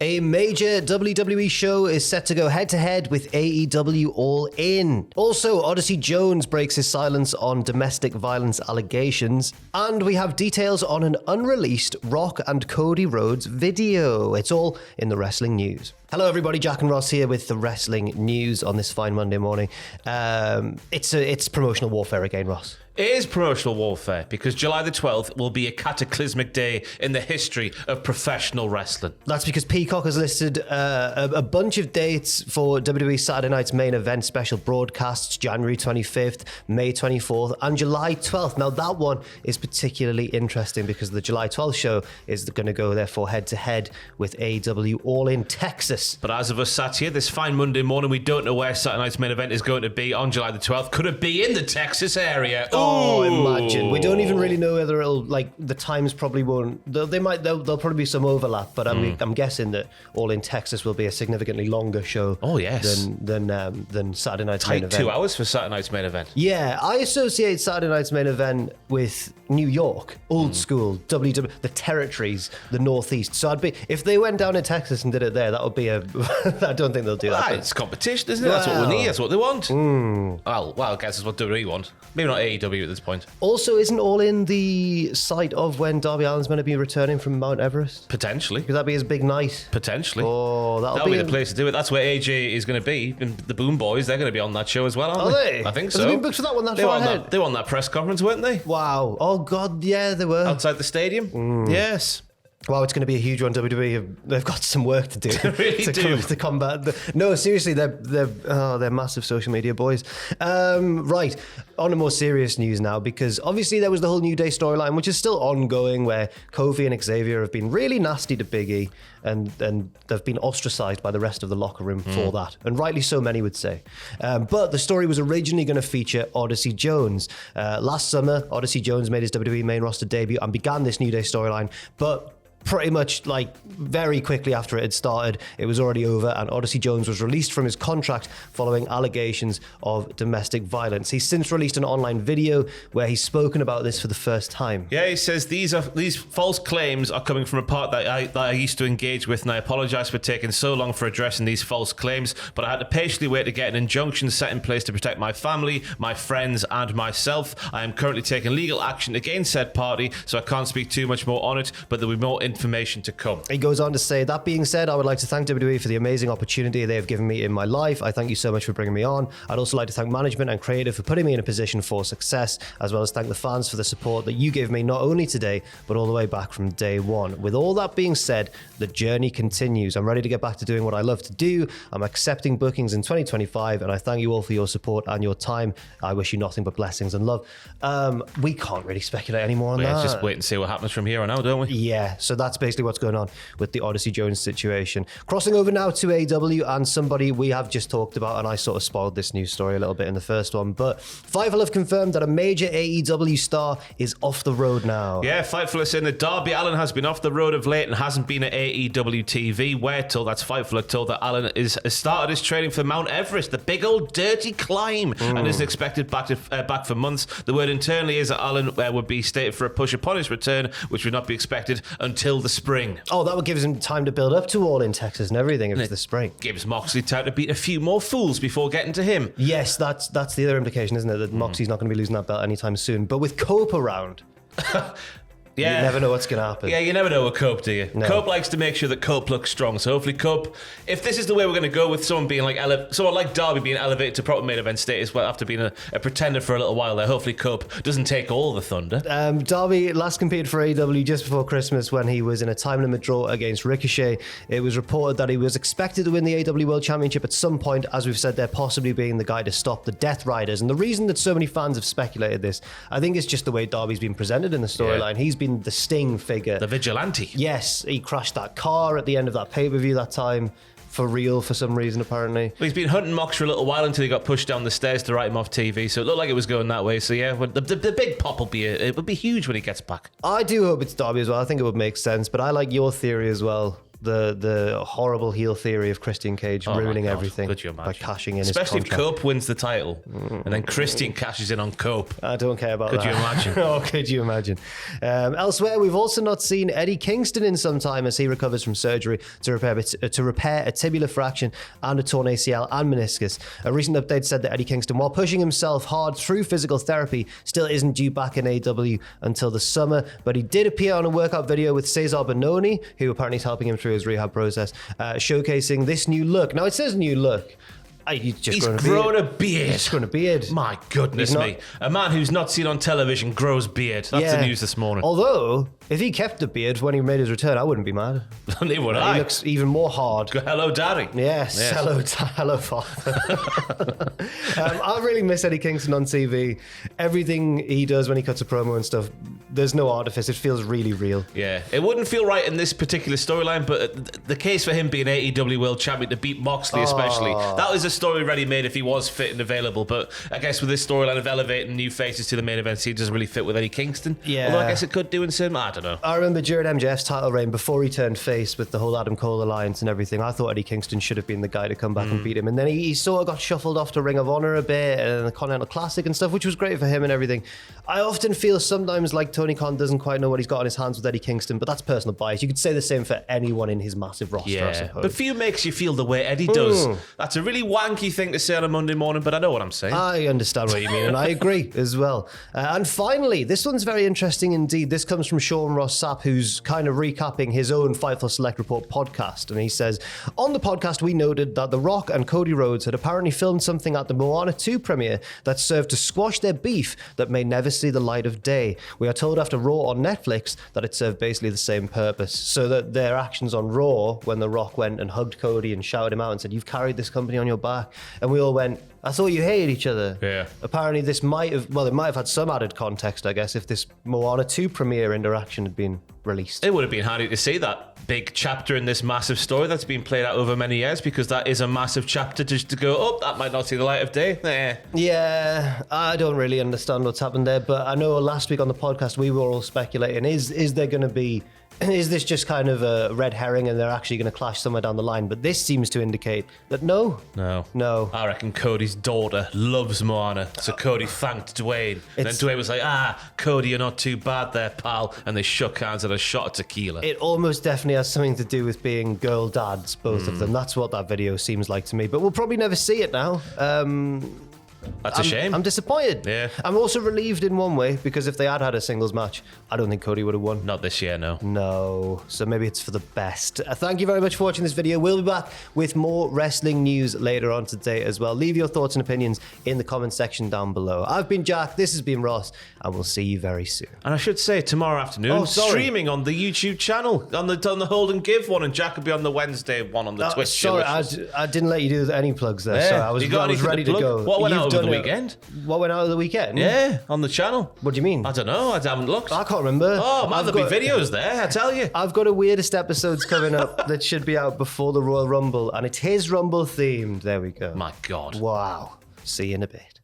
A major WWE show is set to go head-to-head with AEW All In. Also, Odyssey Jones breaks his silence on domestic violence allegations. And we have details on an unreleased Rock and Cody Rhodes video. It's all in the wrestling news. Hello everybody, Jack and Ross here with the wrestling news on this fine Monday morning. It's promotional warfare again, Ross. It is promotional warfare because July the 12th will be a cataclysmic day in the history of professional wrestling. That's because Peacock has listed a bunch of dates for WWE Saturday Night's main event special broadcasts, January 25th, May 24th, and July 12th. Now that one is particularly interesting because the July 12th show is going to go therefore head-to-head with AEW All In Texas. But as of us sat here this fine Monday morning, we don't know where Saturday Night's main event is going to be on July the 12th. Could it be in the Texas area? Oh, imagine. We don't even really know whether it'll, like, the times probably won't. There'll probably be some overlap, but I'm guessing that All In Texas will be a significantly longer show. Oh, yes. Than Saturday Night's main event. 2 hours for Saturday Night's main event. Yeah, I associate Saturday Night's main event with New York, old school, WWE, the territories, the Northeast. So if they went down in Texas and did it there, that would be I don't think they'll do that. It's competition, isn't it? That's what we need. That's what they want. Well, I guess it's what WWE want. Maybe not AEW at this point. Also, isn't All In the site of when Darby Allin's going to be returning from Mount Everest? Potentially. Could that be his big night? Potentially. Oh, that'll be the place to do it. That's where AJ is going to be. And the Boom Boys, they're going to be on that show as well, aren't they? I think so. Has it been booked for that one that far ahead? They were on that press conference, weren't they? Wow. Oh, God, yeah, they were. Outside the stadium? Yes. Wow, it's going to be a huge one. WWE, they've got some work to do. They really do. To combat. No, seriously, they're massive social media boys. Right, on a more serious news now, because obviously there was the whole New Day storyline, which is still ongoing, where Kofi and Xavier have been really nasty to Big E, and they've been ostracized by the rest of the locker room for that, and rightly so, many would say. But the story was originally going to feature Odyssey Jones. Last summer, Odyssey Jones made his WWE main roster debut and began this New Day storyline, but pretty much like very quickly after it had started, it was already over, and Odyssey Jones was released from his contract following allegations of domestic violence. He's since released an online video where he's spoken about this for the first time. Yeah, he says these false claims are coming from a part that I used to engage with, and I apologise for taking so long for addressing these false claims, but I had to patiently wait to get an injunction set in place to protect my family, my friends, and myself. I am currently taking legal action against said party, so I can't speak too much more on it, but there will be more information to come. He goes on to say, that being said, I would like to thank WWE for the amazing opportunity they have given me in my life. I thank you so much for bringing me on. I'd also like to thank management and creative for putting me in a position for success, as well as thank the fans for the support that you gave me not only today, but all the way back from day one. With all that being said, the journey continues. I'm ready to get back to doing what I love to do. I'm accepting bookings in 2025, and I thank you all for your support and your time. I wish you nothing but blessings and love. We can't really speculate anymore on that. Just wait and see what happens from here on out, don't we? Yeah, so that's basically what's going on with the Odyssey Jones situation. Crossing over now to AEW and somebody we have just talked about, and I sort of spoiled this news story a little bit in the first one, but Fightful have confirmed that a major AEW star is off the road now. Yeah, Fightful is saying that Darby Allin has been off the road of late and hasn't been at AEW TV. We're told, that's Fightful, are told that Allin has started his training for Mount Everest, the big old dirty climb, and isn't expected back for months. The word internally is that Allin would be stated for a push upon his return, which would not be expected until the spring. Oh, that would give him time to build up to All In Texas and everything if it's the spring. Gives Moxley time to beat a few more fools before getting to him. Yes, that's the other implication, isn't it? That Moxley's not going to be losing that belt anytime soon. But with Cope around... Yeah. You never know what's going to happen. Yeah, you never know with Cope, do you? No. Cope likes to make sure that Cope looks strong. So hopefully Cope, if this is the way we're going to go with someone being like someone like Darby being elevated to proper main event status after being a pretender for a little while there, hopefully Cope doesn't take all the thunder. Darby last competed for AEW just before Christmas when he was in a time limit draw against Ricochet. It was reported that he was expected to win the AEW World Championship at some point, as we've said there, possibly being the guy to stop the Death Riders. And the reason that so many fans have speculated this, I think it's just the way Darby's been presented in the storyline. Yeah. He's been the Sting figure. The vigilante. Yes, he crashed that car at the end of that pay-per-view that time. For real, for some reason, apparently. Well, he's been hunting Mox for a little while until he got pushed down the stairs to write him off TV, so it looked like it was going that way. So yeah, the big pop will be huge when he gets back. I do hope it's Darby as well. I think it would make sense, but I like your theory as well. the horrible heel theory of Christian Cage ruining everything Could you imagine? by cashing in Especially his if contract. Cope wins the title and then Christian cashes in on Cope. I don't care about Could that. you imagine? Oh, could you imagine? Elsewhere, we've also not seen Eddie Kingston in some time as he recovers from surgery to repair a tibular fraction and a torn ACL and meniscus. A recent update said that Eddie Kingston, while pushing himself hard through physical therapy, still isn't due back in AEW until the summer, but he did appear on a workout video with Cesar Bononi, who apparently is helping him through his rehab process, showcasing this new look. Now, it says new look. He's grown a beard. He's grown a beard. My goodness me. A man who's not seen on television grows beard. That's the news this morning. Although, if he kept the beard when he made his return, I wouldn't be mad. Neither would He looks even more hard. Hello, Daddy. Yes. Hello, Father. I really miss Eddie Kingston on TV. Everything he does when he cuts a promo and stuff, there's no artifice. It feels really real. Yeah. It wouldn't feel right in this particular storyline, but the case for him being AEW World Champion to beat Moxley especially, that was a story ready made if he was fit and available. But I guess with this storyline of elevating new faces to the main event, he doesn't really fit with Eddie Kingston. Yeah. Although I guess it could do in some, I don't know. I remember during MJF's title reign, before he turned face with the whole Adam Cole alliance and everything, I thought Eddie Kingston should have been the guy to come back and beat him. And then he sort of got shuffled off to Ring of Honor a bit and the Continental Classic and stuff, which was great for him and everything. I often feel sometimes like Tony Khan doesn't quite know what he's got on his hands with Eddie Kingston, but that's personal bias. You could say the same for anyone in his massive roster, I Yeah, suppose. but few makes you feel the way Eddie does. That's a really wanky thing to say on a Monday morning, but I know what I'm saying. I understand what you mean, and I agree as well. And finally, this one's very interesting indeed. This comes from Sean Ross Sapp, who's kind of recapping his own Fightful Select Report podcast. And he says, on the podcast, we noted that The Rock and Cody Rhodes had apparently filmed something at the Moana 2 premiere that served to squash their beef that may never see the light of day. We are told after Raw on Netflix that it served basically the same purpose. So that their actions on Raw, when The Rock went and hugged Cody and shouted him out and said, "You've carried this company on your back." And we all went, I thought you hated each other. Yeah. Apparently this might have, well, it might have had some added context, I guess, if this Moana 2 premiere interaction had been released. It would have been handy to see that big chapter in this massive story that's been played out over many years, because that is a massive chapter just to go, oh, that might not see the light of day. Yeah, I don't really understand what's happened there, but I know last week on the podcast we were all speculating, is there going to be, is this just kind of a red herring and they're actually going to clash somewhere down the line? But this seems to indicate that no. I reckon Cody's daughter loves Moana, so Cody thanked Dwayne. And then Dwayne was like, Cody, you're not too bad there, pal. And they shook hands and a shot of tequila. It almost definitely has something to do with being girl dads, both of them. That's what that video seems like to me. But we'll probably never see it now. That's a shame. I'm disappointed. Yeah. I'm also relieved in one way, because if they had a singles match, I don't think Cody would have won. Not this year, no. No. So maybe it's for the best. Thank you very much for watching this video. We'll be back with more wrestling news later on today as well. Leave your thoughts and opinions in the comment section down below. I've been Jack, this has been Ross, and we'll see you very soon. And I should say, tomorrow afternoon, streaming on the YouTube channel, on the Hold and Give one, and Jack will be on the Wednesday one on the Twitch. Sorry, I didn't let you do any plugs there. Sorry, I was ready to go. What went out over the weekend? What went out of the weekend? Yeah, on the channel. What do you mean? I don't know. I haven't looked. I can't remember. Oh, man, there'll be videos there, I tell you. I've got a weirdest episodes coming up that should be out before the Royal Rumble, and it is Rumble themed. There we go. My God. Wow. See you in a bit.